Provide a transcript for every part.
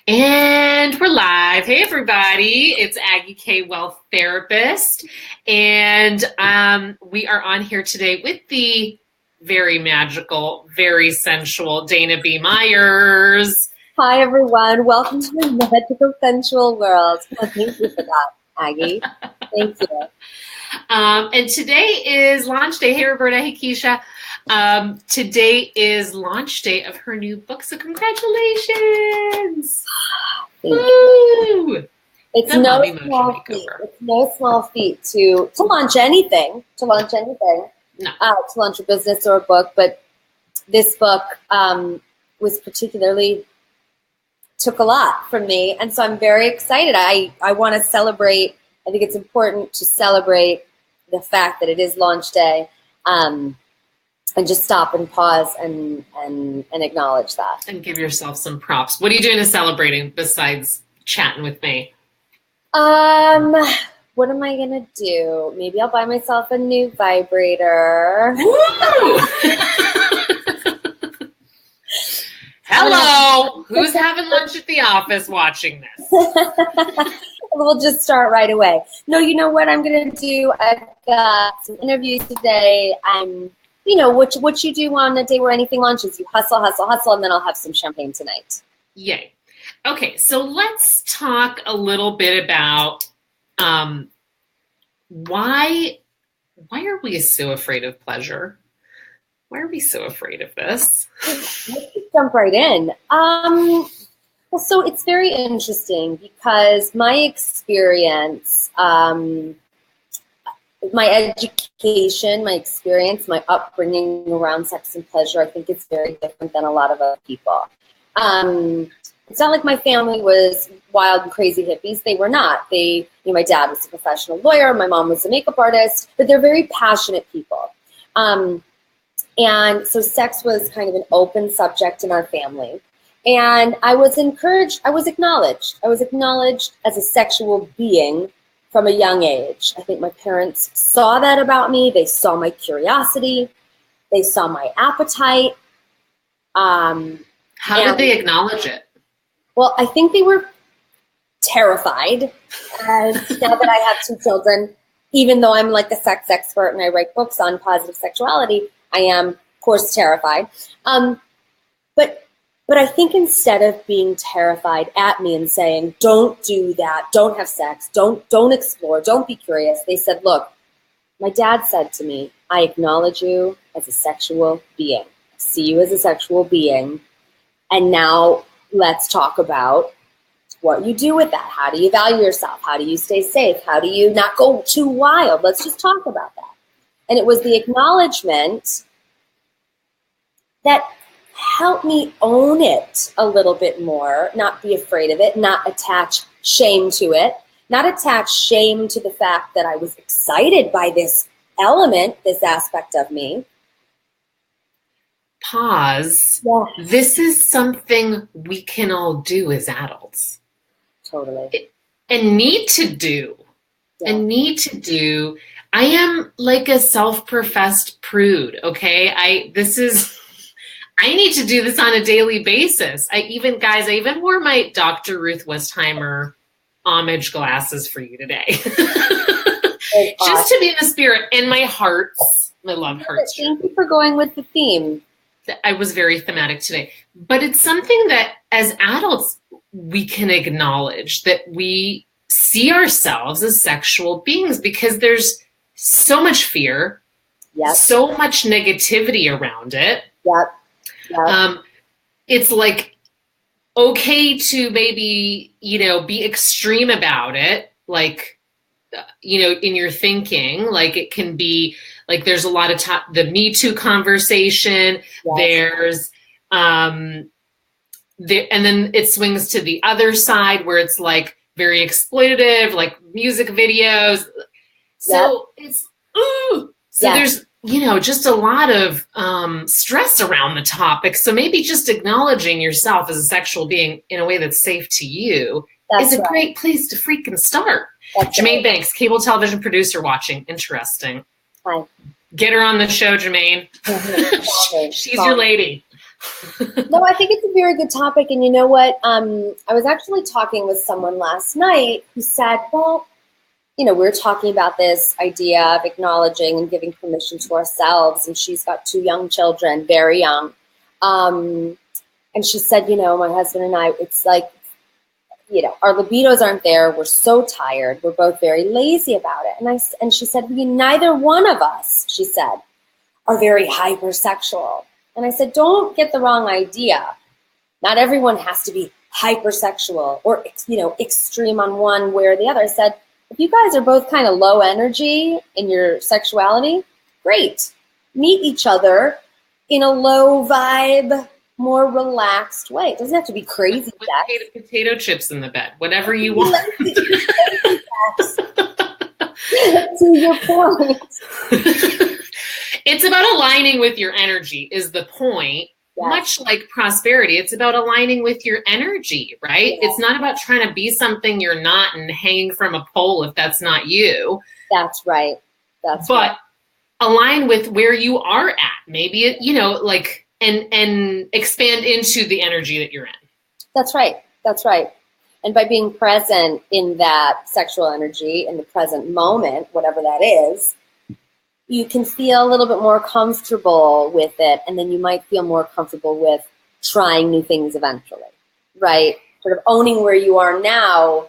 And we're live. Hey, everybody. It's Aggie K, Wealth Therapist. And we are on here today with the very magical, very sensual Dana B. Myers. Hi, everyone. Welcome to the magical, sensual world. Well, thank you for that, Aggie. Thank you. And today is launch day. Hey, Roberta. Hey, Keisha. Today is launch day of her new book, so congratulations. Thank you. Woo! It's no small feat. It's no small feat to launch anything. To launch anything. No. To launch a business or a book, but this book was particularly took a lot from me, and so I'm very excited. I want to celebrate. I think it's important to celebrate the fact that it is launch day. And just stop and pause and acknowledge that. And give yourself some props. What are you doing to celebrating besides chatting with me? What am I gonna do? Maybe I'll buy myself a new vibrator. Hello! Who's having lunch at the office watching this? We'll just start right away. No, you know what I'm gonna do? I've got some interviews today. You know, what you do on a day where anything launches, you hustle, hustle, hustle, and then I'll have some champagne tonight. Yay. Okay, so let's talk a little bit about why are we so afraid of pleasure? Why are we so afraid of this? Let's jump right in. Well, so it's very interesting because my experience, my education, my experience, my upbringing around sex and pleasure, I think it's very different than a lot of other people. It's not like my family was wild and crazy hippies. They were not. My dad was a professional lawyer. My mom was a makeup artist, but they're very passionate people. And so sex was kind of an open subject in our family. And I was encouraged, I was acknowledged as a sexual being from a young age. I think my parents saw that about me. They saw my curiosity. They saw my appetite. How did they acknowledge it? Well, I think they were terrified. And now that I have two children, even though I'm like a sex expert and I write books on positive sexuality, I am, of course, terrified. But I think instead of being terrified at me and saying, don't do that, don't have sex, don't explore, don't be curious, they said, look, my dad said to me, I acknowledge you as a sexual being. I see you as a sexual being. And now let's talk about what you do with that. How do you value yourself? How do you stay safe? How do you not go too wild? Let's just talk about that. And it was the acknowledgement that help me own it a little bit more, not be afraid of it, not attach shame to it, not attach shame to the fact that I was excited by this element, this aspect of me. Pause. Yeah. This is something we can all do as adults. Totally. And need to do. Yeah. And need to do. I am like a self-professed prude, okay? I need to do this on a daily basis. I even wore my Dr. Ruth Westheimer homage glasses for you today. Just to be in the spirit. And my love hurts. Thank you for going with the theme. I was very thematic today. But it's something that as adults, we can acknowledge that we see ourselves as sexual beings because there's so much fear, yep. So much negativity around it. Yep. Yeah. It's like okay to maybe, be extreme about it, like, in your thinking, like it can be like there's a lot of the Me Too conversation. Yes. There's, and then it swings to the other side where it's like very exploitative, like music videos. So yep. It's, ooh. So yes. There's, just a lot of stress around the topic. So maybe just acknowledging yourself as a sexual being in a way that's safe to you is a great place to freaking start. That's Jermaine Banks, cable television producer watching. Interesting. Hi. Get her on the show, Jermaine. She's your lady. No, I think it's a very good topic. And you know what? I was actually talking with someone last night who said, well, we were talking about this idea of acknowledging and giving permission to ourselves. And she's got 2 young children, very young. And she said, my husband and I, it's like, our libidos aren't there. We're so tired. We're both very lazy about it. And she said, neither one of us, she said, are very hypersexual. And I said, don't get the wrong idea. Not everyone has to be hypersexual or, extreme on one way or the other. I said, if you guys are both kind of low energy in your sexuality, great. Meet each other in a low vibe, more relaxed way. It doesn't have to be crazy. With potato chips in the bed, whatever you want. To your point. It's about aligning with your energy is the point. Yes. Much like prosperity, it's about aligning with your energy, right? Yes. It's not about trying to be something you're not and hanging from a pole if that's not you. That's right. But align with where you are at. Maybe, and expand into the energy that you're in. That's right. And by being present in that sexual energy in the present moment, whatever that is, you can feel a little bit more comfortable with it. And then you might feel more comfortable with trying new things eventually, right? Sort of owning where you are now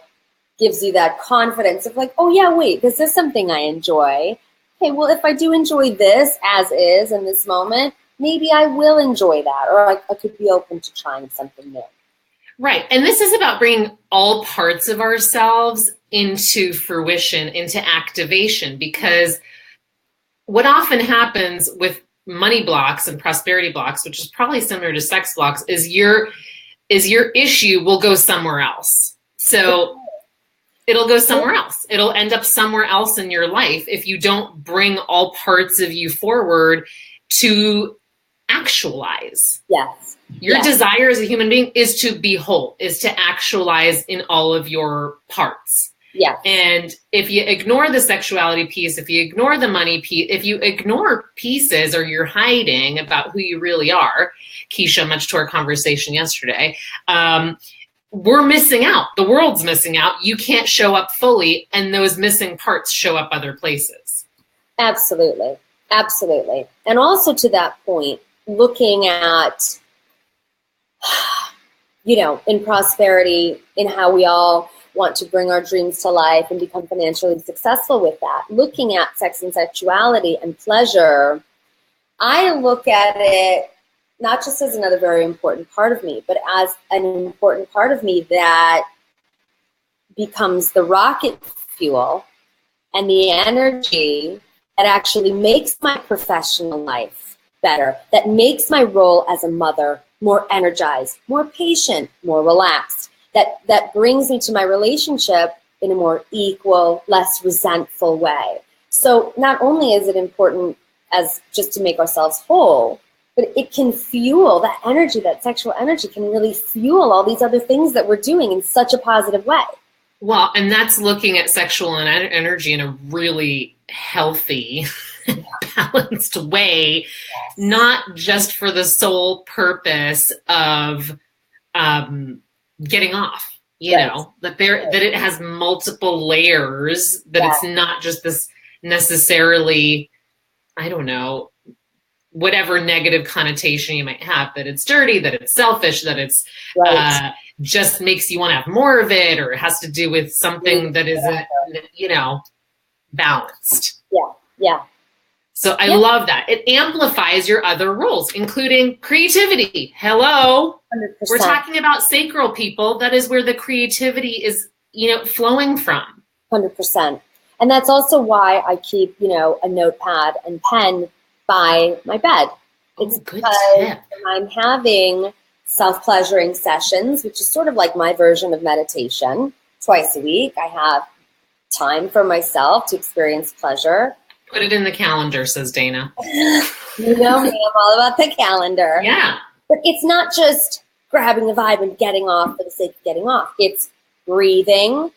gives you that confidence of like, oh yeah, wait, this is something I enjoy. Okay, well, if I do enjoy this as is in this moment, maybe I will enjoy that, or I could be open to trying something new. Right. And this is about bringing all parts of ourselves into fruition, into activation, because what often happens with money blocks and prosperity blocks, which is probably similar to sex blocks, is your issue will go somewhere else. So it'll go somewhere else. It'll end up somewhere else in your life if you don't bring all parts of you forward to actualize. Yes. Your desire as a human being is to be whole, is to actualize in all of your parts. Yeah. And if you ignore the sexuality piece, if you ignore the money piece, if you ignore pieces or you're hiding about who you really are, Keisha, much to our conversation yesterday, we're missing out. The world's missing out. You can't show up fully, and those missing parts show up other places. Absolutely. And also to that point, looking at, in prosperity, in how we all want to bring our dreams to life and become financially successful with that. Looking at sex and sexuality and pleasure, I look at it not just as another very important part of me, but as an important part of me that becomes the rocket fuel and the energy that actually makes my professional life better, that makes my role as a mother more energized, more patient, more relaxed. That brings me to my relationship in a more equal, less resentful way. So not only is it important as just to make ourselves whole, but it can fuel that energy, that sexual energy can really fuel all these other things that we're doing in such a positive way. Well, and that's looking at sexual energy in a really healthy, balanced way, not just for the sole purpose of getting off, that it has multiple layers, that it's not just this necessarily, I don't know, whatever negative connotation you might have, that it's dirty, that it's selfish, that it's just makes you want to have more of it, or it has to do with something that isn't, balanced. Yeah. So I love that. It amplifies your other roles, including creativity. Hello. 100%. We're talking about sacral people. That is where the creativity is, flowing from. 100%. And that's also why I keep, a notepad and pen by my bed. It's because I'm having self-pleasuring sessions, which is sort of like my version of meditation. Twice a week, I have time for myself to experience pleasure. Put it in the calendar, says Dana. You know me, I'm all about the calendar. Yeah. But it's not just grabbing the vibe and getting off for the sake of getting off. It's breathing,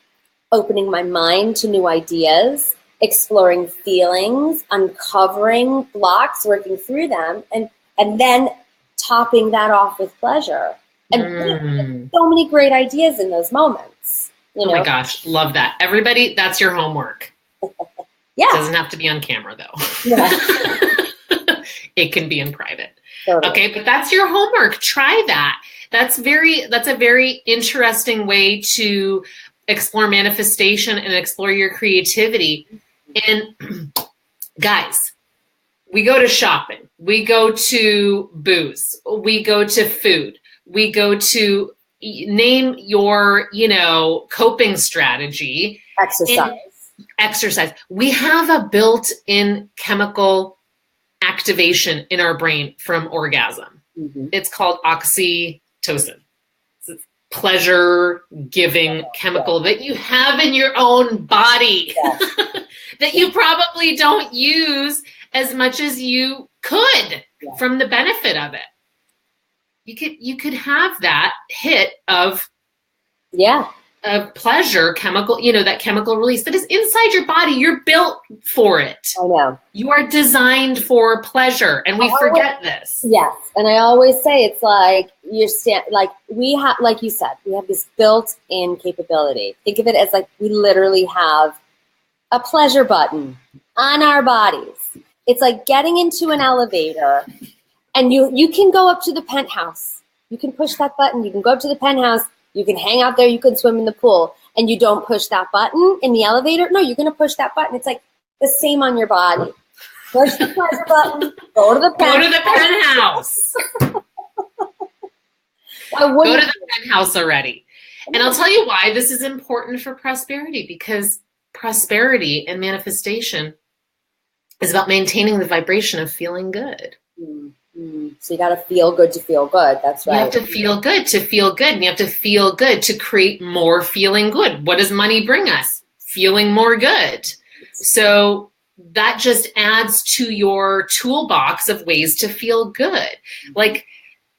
opening my mind to new ideas, exploring feelings, uncovering blocks, working through them, and then topping that off with pleasure. And so many great ideas in those moments. You know? Oh my gosh, love that. Everybody, that's your homework. Yeah. It doesn't have to be on camera though. Yeah. It can be in private. Totally. Okay, but that's your homework. Try that. That's a very interesting way to explore manifestation and explore your creativity. And guys, we go to shopping, we go to booze, we go to food, we go to name your, coping strategy. Exercise. We have a built-in chemical activation in our brain from orgasm. Mm-hmm. It's called oxytocin. It's a pleasure-giving chemical that you have in your own body that you probably don't use as much as you could from the benefit of it. You could have that hit of pleasure chemical, that chemical release that is inside your body. You're built for it. I know. You are designed for pleasure, and we forget this. Yes, and I always say it's like we have, like you said, we have this built-in capability. Think of it as like we literally have a pleasure button on our bodies. It's like getting into an elevator, and you can go up to the penthouse. You can push that button. You can go up to the penthouse. You can hang out there. You can swim in the pool, and you don't push that button in the elevator. No, you're going to push that button. It's like the same on your body. Push the pleasure button. Go to the penthouse. Go to the penthouse already. And I'll tell you why this is important for prosperity, because prosperity and manifestation is about maintaining the vibration of feeling good. So you got to feel good to feel good. That's right. You have to feel good to feel good. And you have to feel good to create more feeling good. What does money bring us? Feeling more good. So that just adds to your toolbox of ways to feel good. Like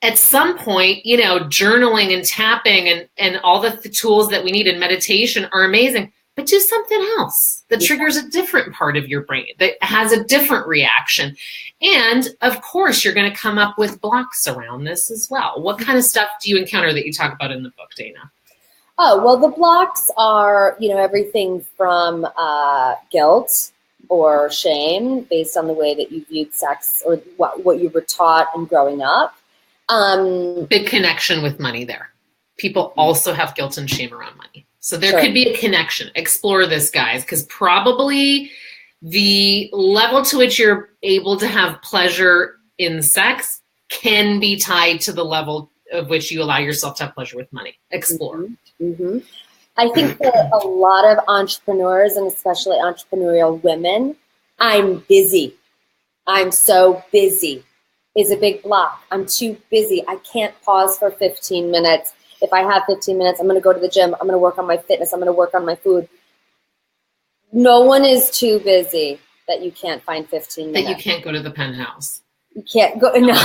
at some point, journaling and tapping and all the tools that we need in meditation are amazing. But do something else that triggers a different part of your brain, that has a different reaction. And of course, you're going to come up with blocks around this as well. What kind of stuff do you encounter that you talk about in the book, Dana? Oh, well, the blocks are, everything from guilt or shame based on the way that you viewed sex or what you were taught in growing up. Big connection with money there. People also have guilt and shame around money. So there could be a connection. Explore this, guys, because probably the level to which you're able to have pleasure in sex can be tied to the level of which you allow yourself to have pleasure with money. Explore. Mm-hmm. I think that a lot of entrepreneurs, and especially entrepreneurial women, I'm busy. I'm so busy is a big block. I'm too busy. I can't pause for 15 minutes. If I have 15 minutes, I'm going to go to the gym. I'm going to work on my fitness. I'm going to work on my food. No one is too busy that you can't find 15 minutes. That you can't go to the penthouse. You can't go. No.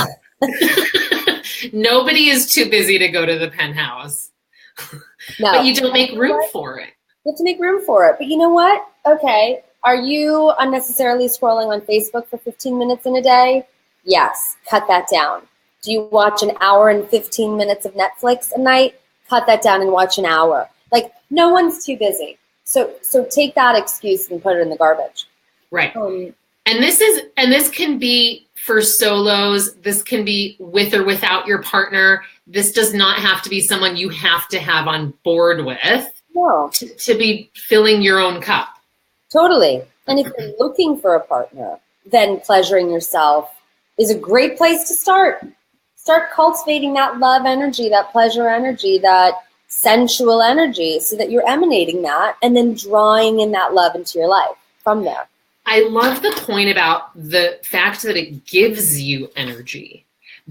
Nobody is too busy to go to the penthouse. No. But you don't make room for it. You have to make room for it. But you know what? Okay. Are you unnecessarily scrolling on Facebook for 15 minutes in a day? Yes. Cut that down. Do you watch an hour and 15 minutes of Netflix a night? Cut that down and watch an hour. Like, no one's too busy. So take that excuse and put it in the garbage. Right. And this can be for solos. This can be with or without your partner. This does not have to be someone you have to have on board with to be filling your own cup. Totally. And if you're looking for a partner, then pleasuring yourself is a great place to start. Start cultivating that love energy, that pleasure energy, that sensual energy, so that you're emanating that and then drawing in that love into your life from there. I love the point about the fact that it gives you energy,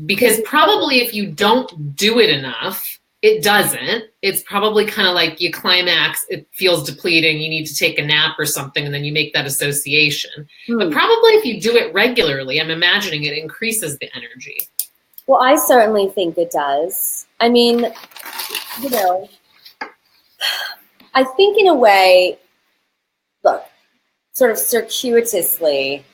because probably if you don't do it enough, it doesn't. It's probably kind of like you climax, it feels depleting, you need to take a nap or something, and then you make that association. But probably if you do it regularly, I'm imagining it increases the energy. Well, I certainly think it does. I mean, I think in a way, look, sort of circuitously,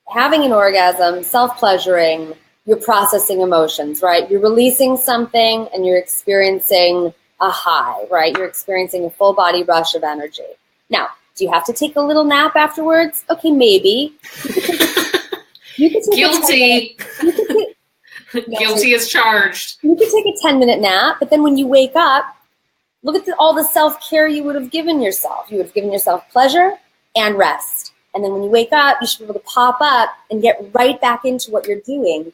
having an orgasm, self-pleasuring, you're processing emotions, right? You're releasing something and you're experiencing a high, right? You're experiencing a full body rush of energy. Now, do you have to take a little nap afterwards? Okay, maybe. You could take Guilty. Guilty as charged. You could take a 10-minute nap, but then when you wake up, look at all the self-care you would have given yourself. You would have given yourself pleasure and rest. And then when you wake up, you should be able to pop up and get right back into what you're doing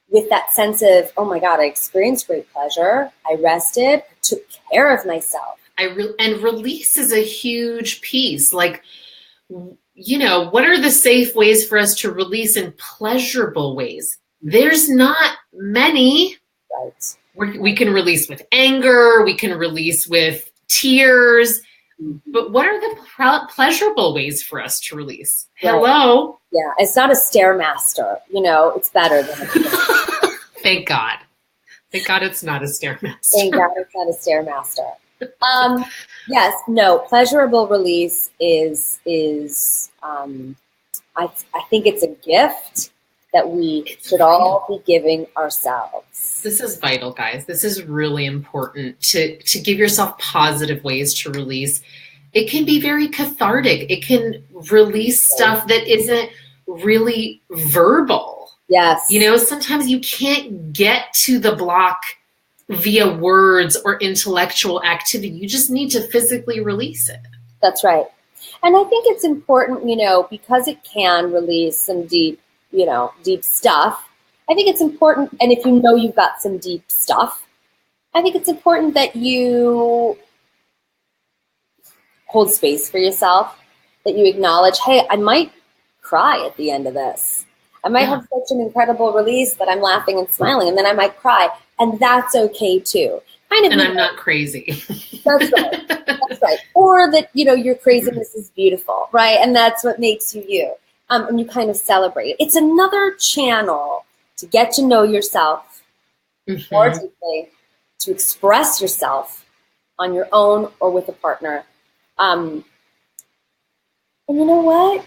with that sense of, oh my God, I experienced great pleasure. I rested, I took care of myself. And release is a huge piece. Like, you know, what are the safe ways for us to release in pleasurable ways? There's not many. Right. We can release with anger. We can release with tears. But what are the pleasurable ways for us to release? Right. Hello? Yeah, it's not a Stairmaster. You know, it's better than a Stairmaster. Thank God. Thank God it's not a Stairmaster. Thank God it's not a Stairmaster. Yes, no, pleasurable release is I think it's a gift that we should all be giving ourselves. This is vital, guys. This is really important to give yourself positive ways to release. It can be very cathartic. It can release stuff that isn't really verbal. Yes. You know, sometimes you can't get to the block via words or intellectual activity. You just need to physically release it. That's right. And I think it's important, you know, because it can release some deep stuff. I think it's important, and if you know you've got some deep stuff, I think it's important that you hold space for yourself, that you acknowledge, hey, I might cry at the end of this. I might have such an incredible release that I'm laughing and smiling, and then I might cry, and that's okay too. And I'm not crazy. That's right. That's right. Or that, you know, your craziness is beautiful, right? And that's what makes you you. And you kind of celebrate. It's another channel to get to know yourself more deeply, to express yourself on your own or with a partner. And you know what?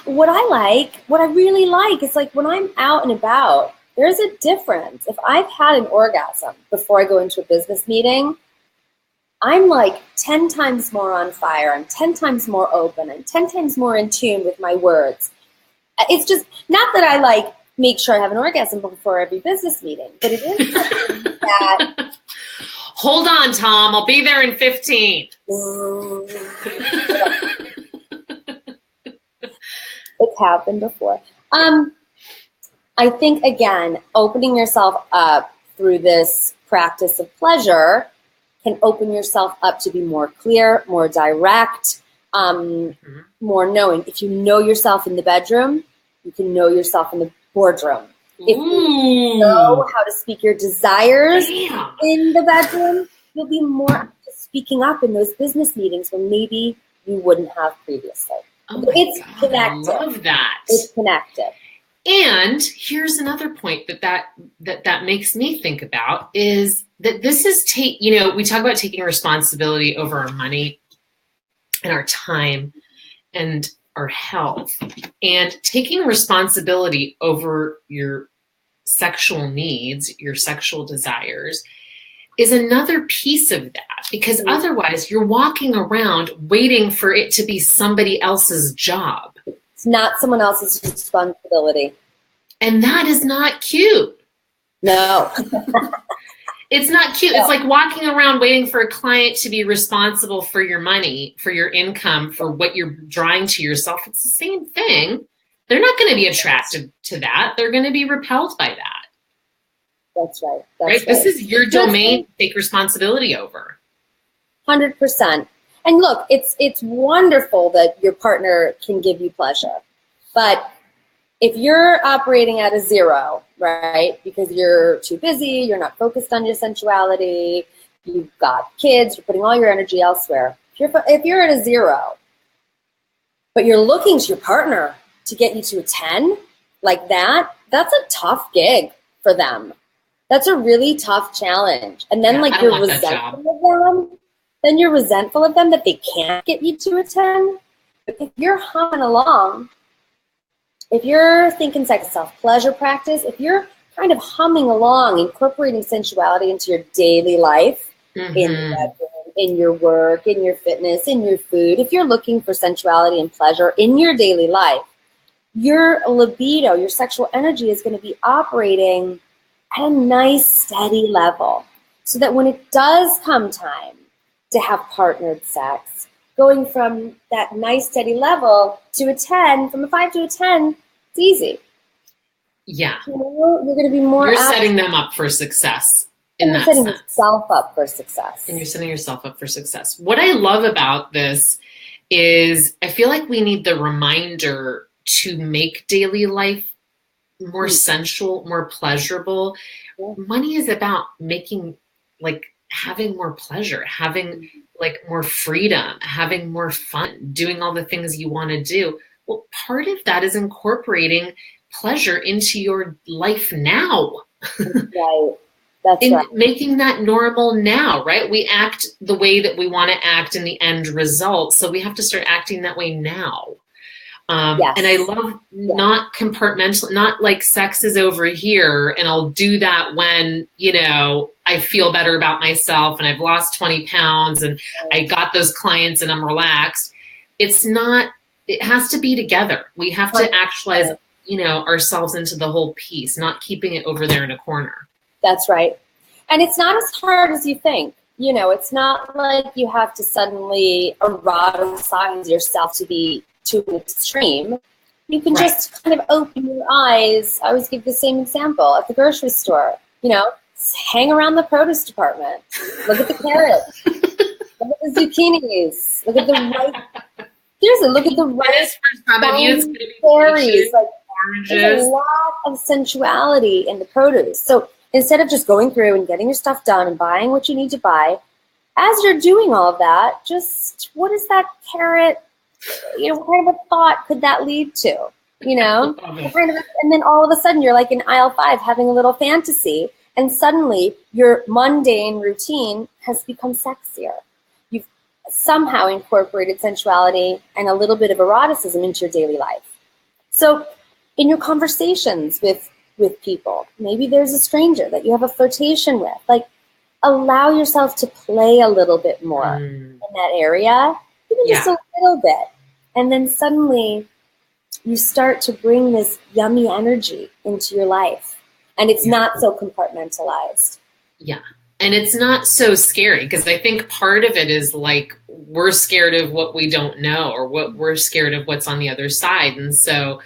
What I really like is like when I'm out and about, there's a difference. If I've had an orgasm before I go into a business meeting, I'm like 10 times more on fire. I'm 10 times more open. I'm 10 times more in tune with my words. It's just not that I like make sure I have an orgasm before every business meeting, but it is something that. Hold on, Tom. I'll be there in 15. It's happened before. I think, again, opening yourself up through this practice of pleasure can open yourself up to be more clear, more direct, more knowing. If you know yourself in the bedroom, you can know yourself in the boardroom. If you know how to speak your desires in the bedroom, you'll be more speaking up in those business meetings when maybe you wouldn't have previously. It's connected. I love that. It's connected. And here's another point that makes me think about is that this is we talk about taking responsibility over our money and our time and our health, and taking responsibility over your sexual needs, your sexual desires is another piece of that, because otherwise you're walking around waiting for it to be somebody else's job. It's not someone else's responsibility. And that is not cute. No. It's not cute. No. It's like walking around waiting for a client to be responsible for your money, for your income, for what you're drawing to yourself. It's the same thing. They're not going to be attracted to that. They're going to be repelled by that. That's right. Right? This is your domain to take responsibility over. 100%. And look, it's wonderful that your partner can give you pleasure. But if you're operating at a zero, right, because you're too busy, you're not focused on your sensuality, you've got kids, you're putting all your energy elsewhere. If you're at a zero, but you're looking to your partner to get you to a 10, like that, that's a tough gig for them. That's a really tough challenge. And then you're resentful of them. Then you're resentful of them that they can't get you to a 10. But if you're humming along, if you're thinking self-pleasure practice, if you're kind of humming along, incorporating sensuality into your daily life, in the bedroom, in your work, in your fitness, in your food. If you're looking for sensuality and pleasure in your daily life, your libido, your sexual energy is going to be operating at a nice, steady level, so that when it does come time to have partnered sex, going from that nice, steady level to a 10, from a 5 to a 10, it's easy. Yeah. You know, you're going to be more You're setting them up for success in that setting sense. yourself up for success. And you're setting yourself up for success. What I love about this is I feel like we need the reminder to make daily life more sensual, more pleasurable. Money is about making, like, having more pleasure, having like more freedom, having more fun, doing all the things you want to do. Well, part of that is incorporating pleasure into your life now. Right. That's right. Making that normal now, right? We act the way that we want to act in the end result. So we have to start acting that way now. Yes. And I love not compartmental, not like sex is over here and I'll do that when, you know, I feel better about myself and I've lost 20 pounds and I got those clients and I'm relaxed. It's not, it has to be together. We have to actualize, you know, ourselves into the whole piece, not keeping it over there in a corner. That's right. And it's not as hard as you think. You know, it's not like you have to suddenly eroticize yourself to be to an extreme. You can just kind of open your eyes. I always give the same example at the grocery store. You know, hang around the produce department. Look at the carrots. Look at the zucchinis. Look at the right. Seriously, look at the right. Berries. Like, there's a lot of sensuality in the produce. So instead of just going through and getting your stuff done and buying what you need to buy, as you're doing all of that, just what is that carrot? You know, what kind of a thought could that lead to? You know, and then all of a sudden you're like in aisle 5 having a little fantasy, and suddenly your mundane routine has become sexier. You've somehow incorporated sensuality and a little bit of eroticism into your daily life. So in your conversations with people, maybe there's a stranger that you have a flirtation with, like, allow yourself to play a little bit more in that area, even just a little bit. And then suddenly you start to bring this yummy energy into your life. And it's not so compartmentalized. Yeah. And it's not so scary, because I think part of it is like we're scared of what we don't know, or what we're scared of what's on the other side. And so,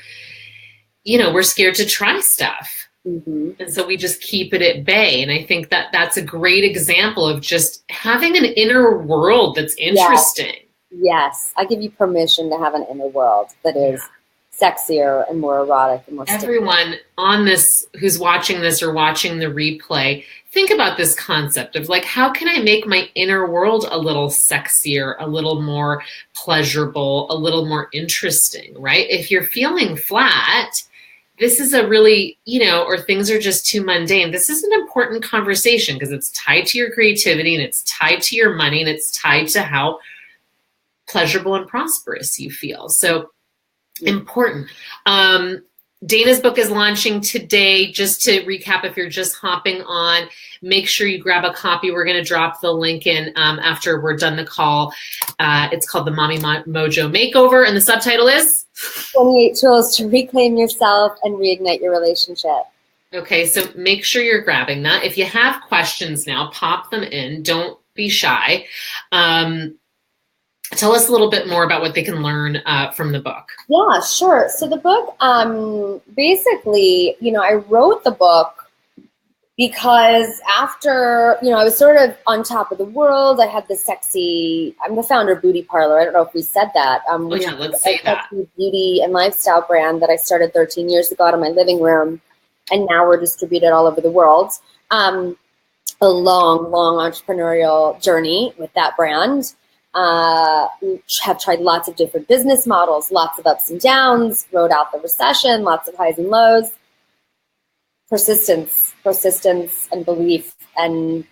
you know, we're scared to try stuff. And so we just keep it at bay. And I think that that's a great example of just having an inner world that's interesting. Yes. I give you permission to have an inner world that is sexier and more erotic and more Everyone on this who's watching this or watching the replay, think about this concept of like, how can I make my inner world a little sexier, a little more pleasurable, a little more interesting, right? If you're feeling flat, this is a really, you know, or things are just too mundane. This is an important conversation because it's tied to your creativity and it's tied to your money and it's tied to how pleasurable and prosperous you feel. So important. Dana's book is launching today. Just to recap, if you're just hopping on, make sure you grab a copy. We're going to drop the link in after we're done the call. It's called The Mommy Mojo Makeover, and the subtitle is 28 Tools to Reclaim Yourself and Reignite Your Relationship. Okay, so make sure you're grabbing that. If you have questions now, pop them in. Don't be shy. Tell us a little bit more about what they can learn from the book. Yeah, sure. So the book, basically, you know, I wrote the book because after, you know, I was sort of on top of the world. I had this sexy, I'm the founder of Booty Parlor. I don't know if we said that. Let's say that. Beauty and lifestyle brand that I started 13 years ago out of my living room. And now we're distributed all over the world. A long, long entrepreneurial journey with that brand. Have tried lots of different business models, lots of ups and downs, rode out the recession, lots of highs and lows. Persistence and belief and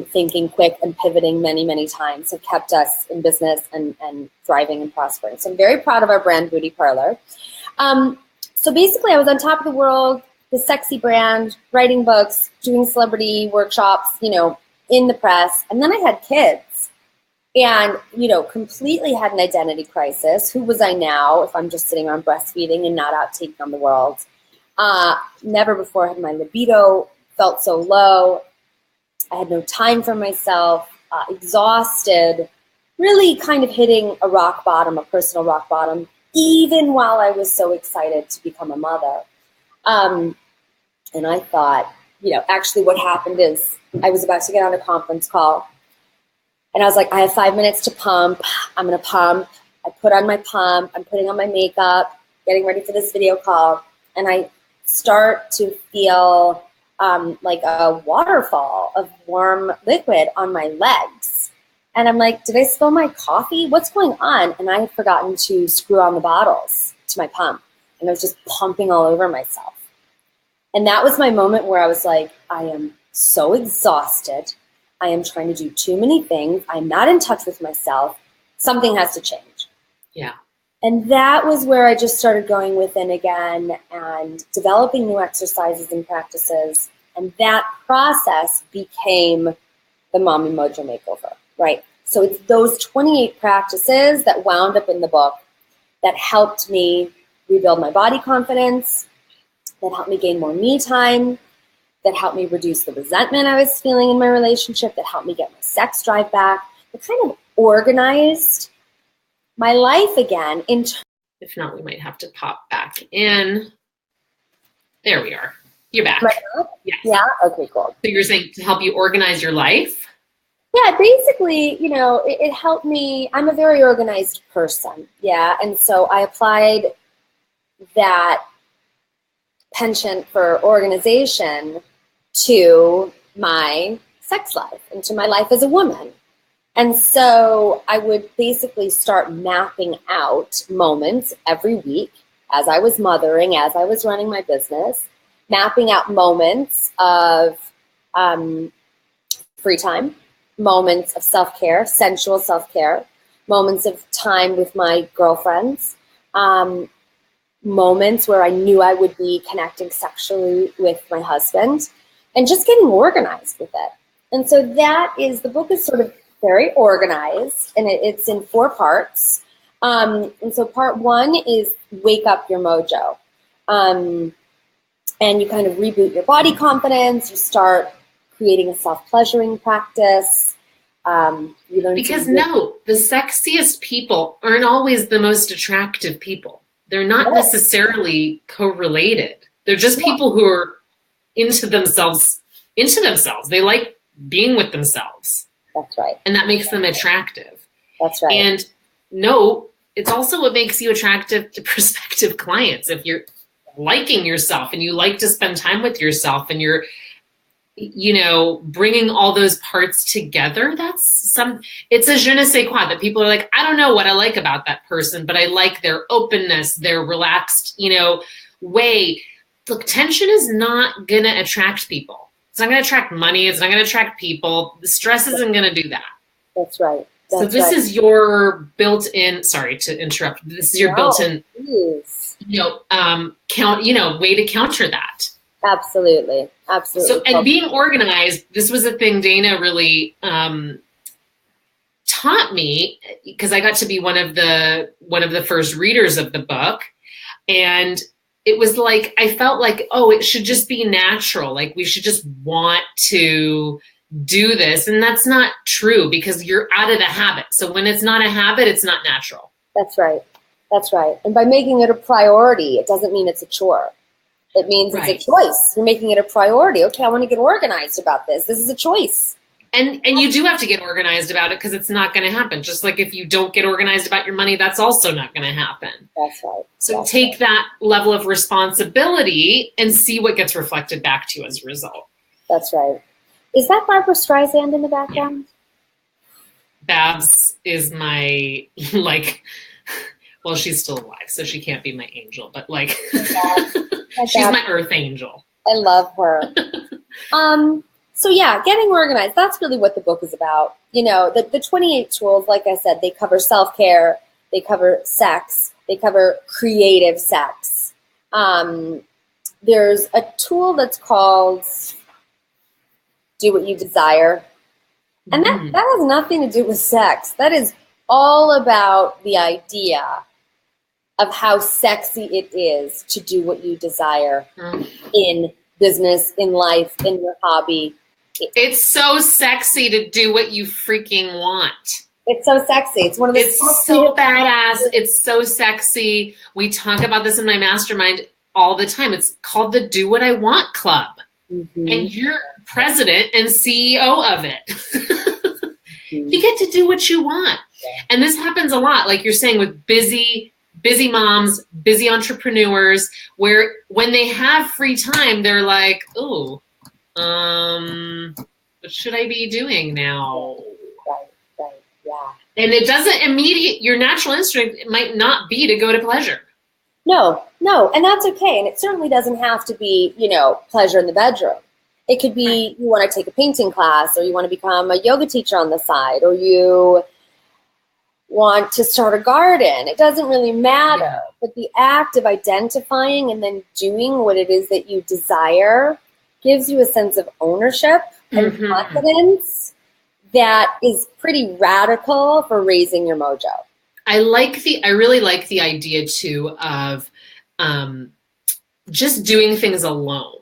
thinking quick and pivoting many, many times have kept us in business and thriving and prospering. So I'm very proud of our brand, Booty Parlor. So basically I was on top of the world, the sexy brand, writing books, doing celebrity workshops, in the press. And then I had kids and, completely had an identity crisis. Who was I now if I'm just sitting around breastfeeding and not out taking on the world? Never before had my libido felt so low. I had no time for myself, exhausted, really kind of hitting a rock bottom, a personal rock bottom, even while I was so excited to become a mother. And I thought, actually what happened is I was about to get on a conference call and I was like, I have 5 minutes to pump. I'm going to pump. I put on my pump. I'm putting on my makeup, getting ready for this video call. And I start to feel like a waterfall of warm liquid on my legs. And I'm like, did I spill my coffee? What's going on? And I had forgotten to screw on the bottles to my pump. And I was just pumping all over myself. And that was my moment where I was like, I am so exhausted. I am trying to do too many things. I'm not in touch with myself. Something has to change. Yeah. And that was where I just started going within again and developing new exercises and practices. And that process became the Mommy Mojo Makeover, right? So it's those 28 practices that wound up in the book that helped me rebuild my body confidence, that helped me gain more me time, that helped me reduce the resentment I was feeling in my relationship, that helped me get my sex drive back, that kind of organized my life again. If not, we might have to pop back in. There we are. You're back. Right now? Yes. Yeah? Okay, cool. So you're saying to help you organize your life? Yeah, basically, it helped me. I'm a very organized person. Yeah. And so I applied that penchant for organization to my sex life and to my life as a woman. And so I would basically start mapping out moments every week as I was mothering, as I was running my business, mapping out moments of free time, moments of self-care, sensual self-care, moments of time with my girlfriends, moments where I knew I would be connecting sexually with my husband, and just getting organized with it. And so the book is sort of very organized, and it's in 4 parts. And so part 1 is Wake Up Your Mojo. And you kind of reboot your body confidence. You start creating a self-pleasuring practice. You learn because the sexiest people aren't always the most attractive people. They're not necessarily correlated. They're just people who are into themselves. They like being with themselves. That's right. And that makes them attractive. That's right. And it's also what makes you attractive to prospective clients. If you're liking yourself and you like to spend time with yourself and you're, bringing all those parts together, it's a je ne sais quoi that people are like, I don't know what I like about that person, but I like their openness, their relaxed, way. Look, tension is not going to attract people. It's not going to attract money. It's not going to attract people. The stress isn't going to do that. That's right. So this is your built-in, sorry to interrupt. This is your built-in, way to counter that. Absolutely. Absolutely. So, and being organized, this was a thing Dana really taught me, because I got to be one of the first readers of the book. And it was like, I felt like, it should just be natural. Like we should just want to do this. And that's not true, because you're out of the habit. So when it's not a habit, it's not natural. That's right. That's right. And by making it a priority, it doesn't mean it's a chore. It means It's a choice. You're making it a priority. Okay, I want to get organized about this. This is a choice. And you do have to get organized about it, because it's not going to happen. Just like if you don't get organized about your money, that's also not going to happen. That's right. So take that level of responsibility and see what gets reflected back to you as a result. That's right. Is that Barbara Streisand in the background? Babs is my, well, she's still alive, so she can't be my angel, but she's my earth angel. I love her. So yeah, getting organized, that's really what the book is about. The 28 tools, like I said, they cover self-care, they cover sex, they cover creative sex. there's a tool that's called Do What You Desire. And that has nothing to do with sex. That is all about the idea of how sexy it is to do what you desire in business, in life, in your hobby. It's so sexy to do what you freaking want. It's so sexy. It's one of the It's so badass. It's so sexy. We talk about this in my mastermind all the time. It's called the Do What I Want Club. Mm-hmm. And you're president and CEO of it. You get to do what you want. And this happens a lot, like you're saying, with busy moms, busy entrepreneurs, where when they have free time, they're like, "Ooh, what should I be doing now?" Right, yeah. And it doesn't your natural instinct might not be to go to pleasure. No, and that's okay. And it certainly doesn't have to be, pleasure in the bedroom. It could be you want to take a painting class, or you want to become a yoga teacher on the side, or you want to start a garden. It doesn't really matter. Yeah. But the act of identifying and then doing what it is that you desire gives you a sense of ownership and confidence that is pretty radical for raising your mojo. I really like the idea too of just doing things alone.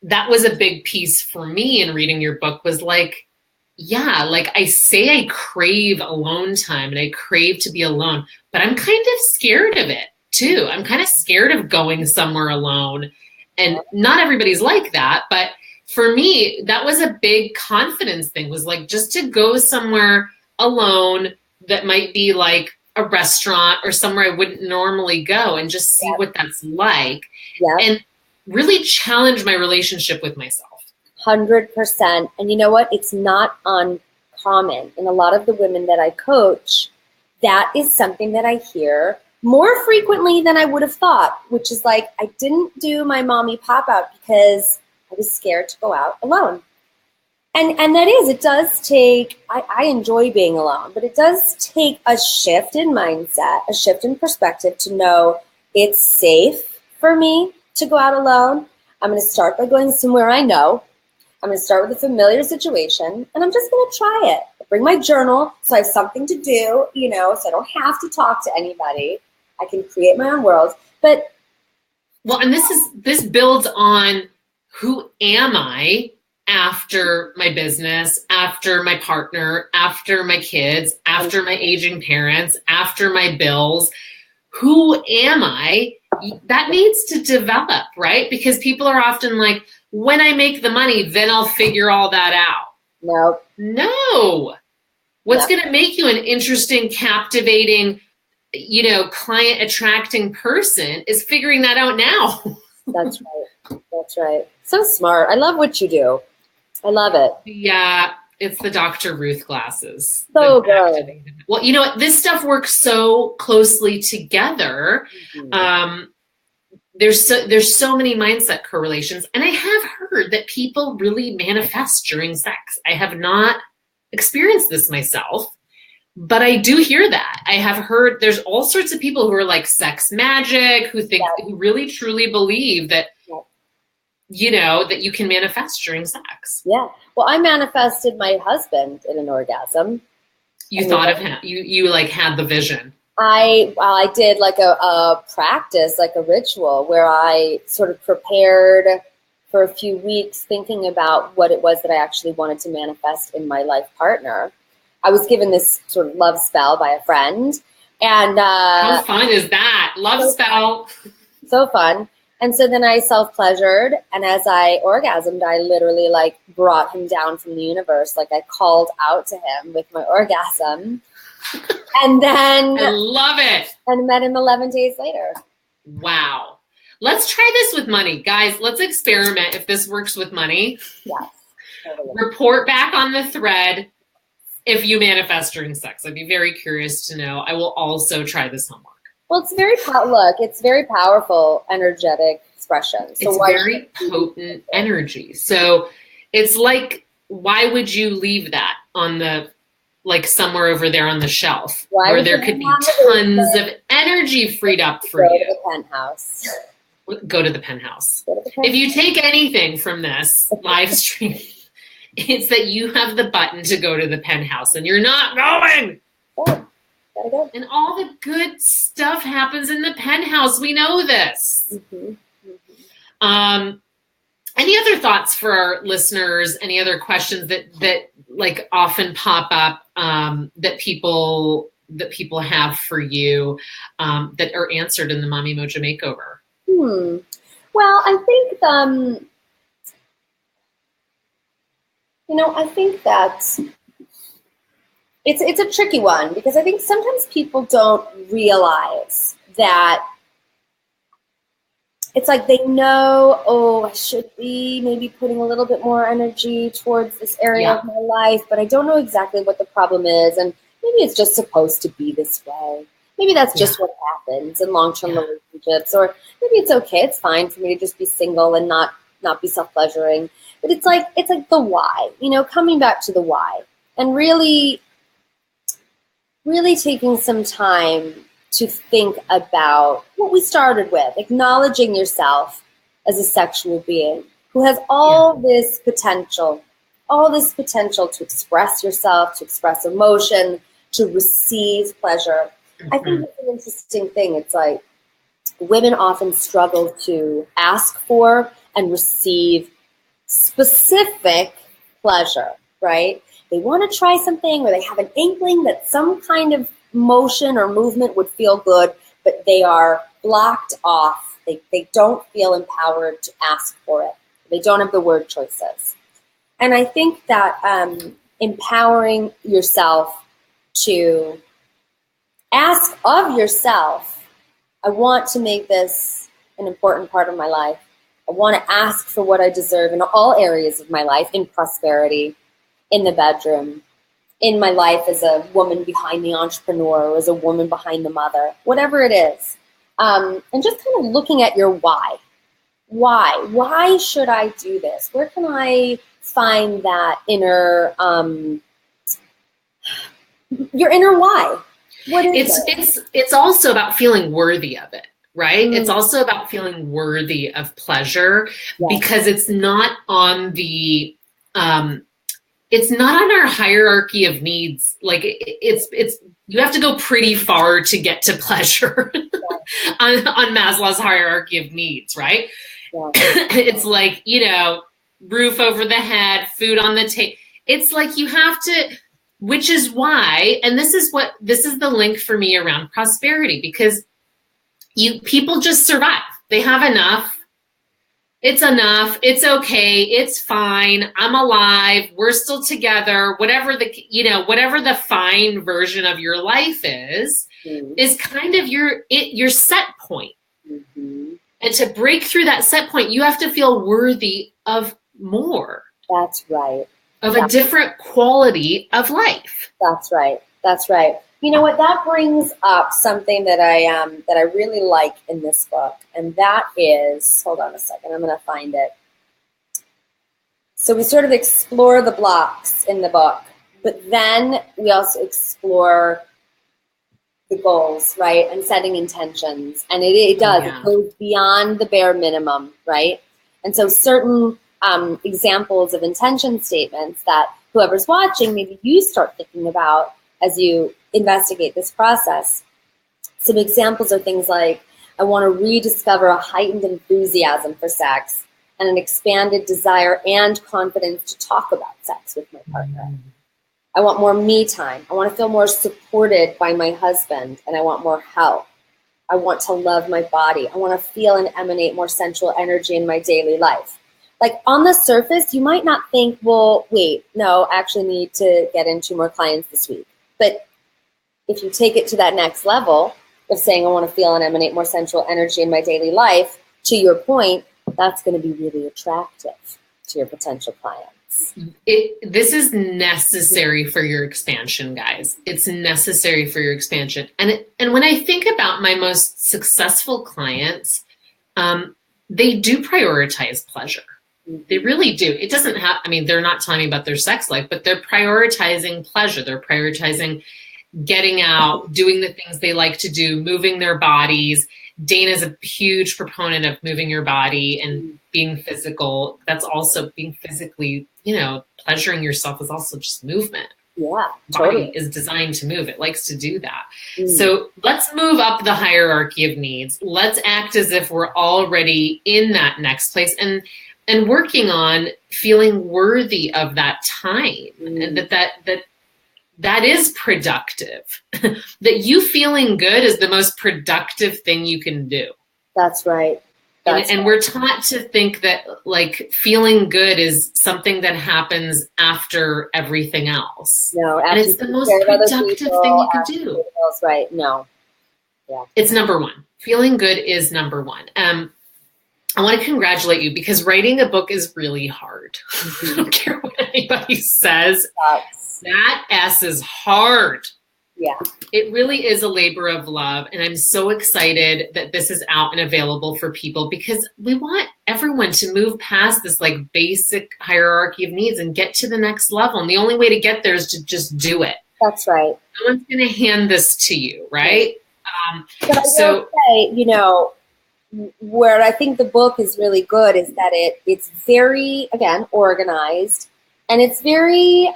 That was a big piece for me in reading your book, was like, yeah, like I say I crave alone time and I crave to be alone, but I'm kind of scared of it too. I'm kind of scared of going somewhere alone. And not everybody's like that, but for me, that was a big confidence thing, was like just to go somewhere alone that might be like a restaurant or somewhere I wouldn't normally go and just see what that's like. Yeah. And really challenge my relationship with myself. 100%. And you know what? It's not uncommon. In a lot of the women that I coach, that is something that I hear more frequently than I would have thought, which is like, I didn't do my mommy pop out because I was scared to go out alone. And that is, it does take, I enjoy being alone, but it does take a shift in mindset, a shift in perspective to know it's safe for me to go out alone. I'm going to start by going somewhere I know. I'm going to start with a familiar situation, and I'm just going to try it. I'll bring my journal so I have something to do, so I don't have to talk to anybody. I can create my own world. But well, and this builds on who am I after my business, after my partner, after my kids, after my aging parents, after my bills. Who am I? That needs to develop, right? Because people are often like, when I make the money, then I'll figure all that out. No. What's going to make you an interesting, captivating, client attracting person is figuring that out now. That's right. So smart. I love what you do. I love it. Yeah. It's the Dr. Ruth glasses. So good. Well, you know what? This stuff works so closely together. Mm-hmm. There's so many mindset correlations. And I have heard that people really manifest during sex. I have not experienced this myself, but I do hear that. I have heard there's all sorts of people who are like sex magic, who really truly believe that, that you can manifest during sex. Yeah. Well, I manifested my husband in an orgasm. You thought of him. You like had the vision. I did like a practice, like a ritual where I sort of prepared for a few weeks thinking about what it was that I actually wanted to manifest in my life partner. I was given this sort of love spell by a friend. And how fun is that? Love spell. So fun. And so then I self-pleasured, and as I orgasmed, I literally like brought him down from the universe. Like I called out to him with my orgasm. And then I love it. And met him 11 days later. Wow. Let's try this with money. Guys, let's experiment if this works with money. Yes. Totally. Report back on the thread if you manifest during sex. I'd be very curious to know. I will also try this homework. Well, it's very powerful, energetic expression. So it's very potent energy. So it's like, why would you leave that on the, like somewhere over there on the shelf where there could be tons of energy freed up for you? To the penthouse. Go to the penthouse. Go to the penthouse. If you take anything from this live stream, it's that you have the button to go to the penthouse and you're not going. Oh, gotta go. And all the good stuff happens in the penthouse. We know this. Mm-hmm. Mm-hmm. Any other thoughts for our listeners? Any other questions that like often pop up that people have for you that are answered in the Mommy Mojo Makeover? Well, I think I think that it's a tricky one, because I think sometimes people don't realize that it's like they know, oh, I should be maybe putting a little bit more energy towards this area of my life, but I don't know exactly what the problem is, and maybe it's just supposed to be this way. Maybe that's just what happens in long-term relationships, or maybe it's okay, it's fine for me to just be single and not be self-pleasuring. But it's like the why, coming back to the why, and really taking some time to think about what we started with, acknowledging yourself as a sexual being who has all this potential to express yourself, to express emotion, to receive pleasure. I think it's an interesting thing. It's like women often struggle to ask for and receive specific pleasure, right? They want to try something, or they have an inkling that some kind of motion or movement would feel good, but they are blocked off. They don't feel empowered to ask for it. They don't have the word choices. And I think that empowering yourself to ask of yourself, I want to make this an important part of my life. I want to ask for what I deserve in all areas of my life, in prosperity, in the bedroom, in my life as a woman behind the entrepreneur, or as a woman behind the mother, whatever it is. And just kind of looking at your why. Why should I do this? Where can I find that inner, your inner why? What is it? It's also about feeling worthy of it, right? It's also about feeling worthy of pleasure, because it's not on the, it's not on our hierarchy of needs. Like it's you have to go pretty far to get to pleasure on Maslow's hierarchy of needs, right? Yeah. It's like, roof over the head, food on the table. It's like you have to, which is why, and this is the link for me around prosperity, because people just survive. They have enough. It's enough. It's okay. It's fine. I'm alive. We're still together. Whatever the fine version of your life is kind of your set point. Mm-hmm. And to break through that set point, you have to feel worthy of more. That's right. Of a different quality of life. That's right. That's right. You know what? That brings up something that I really like in this book, and that is, hold on a second, I'm going to find it. So we sort of explore the blocks in the book, but then we also explore the goals, right? And setting intentions, and it does. It goes beyond the bare minimum, right? And so certain examples of intention statements that whoever's watching, maybe you start thinking about as you investigate this process. Some examples are things like, I want to rediscover a heightened enthusiasm for sex and an expanded desire and confidence to talk about sex with my partner. I want more me time. I want to feel more supported by my husband, and I want more help. I want to love my body. I want to feel and emanate more sensual energy in my daily life. Like on the surface, you might not think, well, wait, no, I actually need to get in 2 more clients this week. But if you take it to that next level of saying, I want to feel and emanate more sensual energy in my daily life, to your point, that's going to be really attractive to your potential clients. This is necessary for your expansion, guys. It's necessary for your expansion. And when I think about my most successful clients, they do prioritize pleasure. They really do. It doesn't have, they're not telling me about their sex life, but they're prioritizing pleasure. They're prioritizing getting out, doing the things they like to do, moving their bodies, Dana's a huge proponent of moving your body and being physical. That's also being physically, pleasuring yourself is also just movement. Yeah, Body totally. is designed to move. It likes to do that. Mm. So let's move up the hierarchy of needs. Let's act as if we're already in that next place and working on feeling worthy of that time, and that is productive. That you feeling good is the most productive thing you can do. That's right. And we're taught to think that like feeling good is something that happens after everything else. No, and it's the most productive thing you can do. Right. No. Yeah. It's number one. Feeling good is number one. I want to congratulate you because writing a book is really hard. I don't care what anybody says. That S is hard. Yeah. It really is a labor of love. And I'm so excited that this is out and available for people because we want everyone to move past this like basic hierarchy of needs and get to the next level. And the only way to get there is to just do it. That's right. No one's going to hand this to you, right? But I will say, where I think the book is really good is that it's very, again, organized, and it's very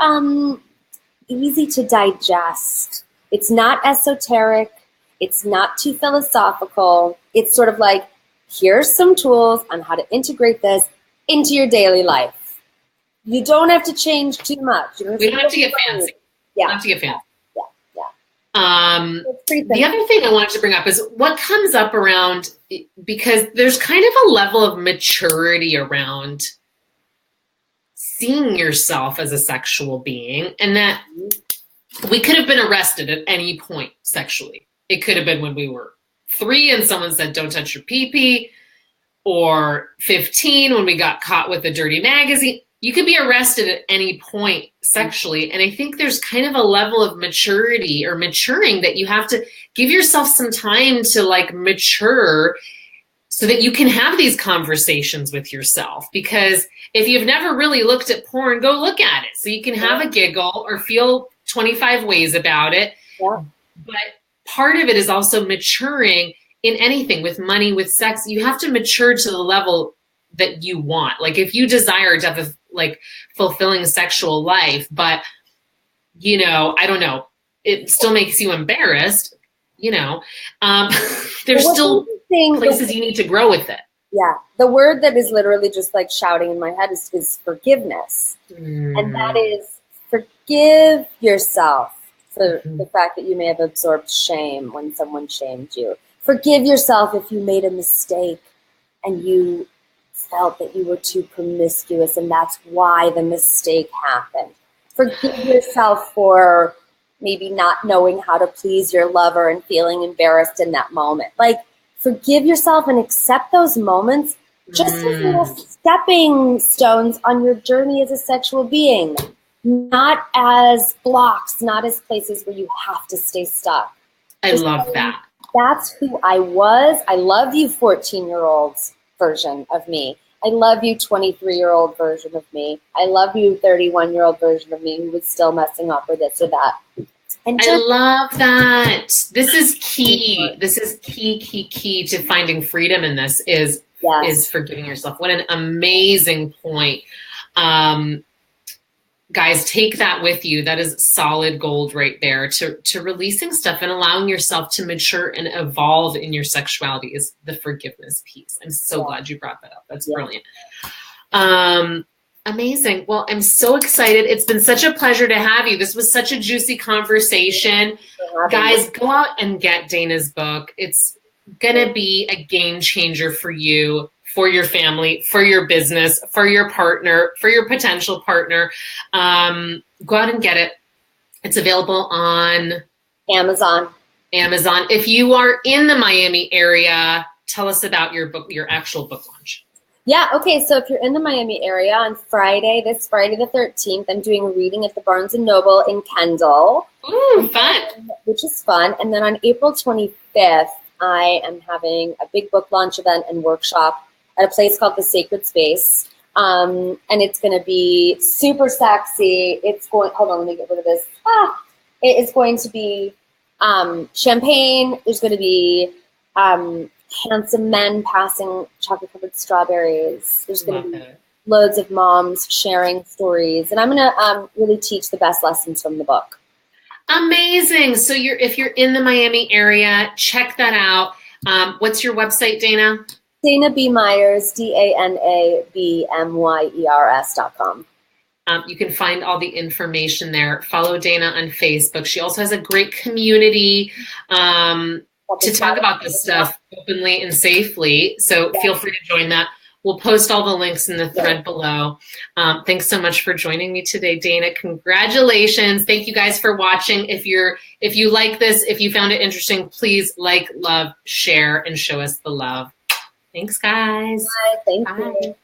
easy to digest. It's not esoteric. It's not too philosophical. It's sort of like, here's some tools on how to integrate this into your daily life. You don't have to change too much. We don't have to get fancy. Yeah. Don't have to get fancy. Yeah. The other thing I wanted to bring up is what comes up around, because there's kind of a level of maturity around seeing yourself as a sexual being, and that we could have been arrested at any point sexually. It could have been when we were 3 and someone said, don't touch your pee-pee, or 15 when we got caught with a dirty magazine. You could be arrested at any point sexually. And I think there's kind of a level of maturity or maturing that you have to give yourself some time to like mature so that you can have these conversations with yourself. Because if you've never really looked at porn, go look at it so you can have a giggle or feel 25 ways about it. Yeah. But part of it is also maturing in anything, with money, with sex. You have to mature to the level that you want. Like if you desire to have a like fulfilling sexual life, but I don't know, it still makes you embarrassed, there's still places you need to grow with it. Yeah. The word that is literally just like shouting in my head is forgiveness. And that is forgive yourself for the fact that you may have absorbed shame when someone shamed you. Forgive yourself if you made a mistake and you felt that you were too promiscuous and that's why the mistake happened. Forgive yourself for maybe not knowing how to please your lover and feeling embarrassed in that moment. Like, forgive yourself and accept those moments just as little stepping stones on your journey as a sexual being, not as blocks, not as places where you have to stay stuck. I love that. That's who I was. I love you, 14-year-old's version of me. I love you, 23-year-old version of me. I love you, 31-year-old version of me who was still messing up with this or that. And I love that. This is key. This is key to finding freedom in this is forgiving yourself. What an amazing point. Guys, take that with you. That is solid gold right there to releasing stuff and allowing yourself to mature and evolve in your sexuality is the forgiveness piece. I'm so glad you brought that up. That's brilliant. Amazing. Well, I'm so excited. It's been such a pleasure to have you. This was such a juicy conversation. Guys, go out and get Dana's book. It's going to be a game changer for you, for your family, for your business, for your partner, for your potential partner. Go out and get it. It's available on Amazon. If you are in the Miami area, tell us about your book, your actual book launch. Yeah, okay, so if you're in the Miami area on this Friday the 13th, I'm doing a reading at the Barnes & Noble in Kendall. Ooh, fun. Which is fun. And then on April 25th, I am having a big book launch event and workshop at a place called The Sacred Space. And it's going to be super sexy. Hold on, let me get rid of this. It is going to be champagne. There's going to be handsome men passing chocolate-covered strawberries. There's going to be it. loads of moms sharing stories. And I'm going to really teach the best lessons from the book. Amazing. So if you're in the Miami area, check that out. What's your website, Dana? Dana B. Myers, DanaBMyers.com. You can find all the information there. Follow Dana on Facebook. She also has a great community to talk about this stuff openly and safely. So feel free to join that. We'll post all the links in the thread below. Thanks so much for joining me today, Dana. Congratulations. Thank you guys for watching. If you like this, if you found it interesting, please like, love, share, and show us the love. Thanks, guys. Bye. Thank you.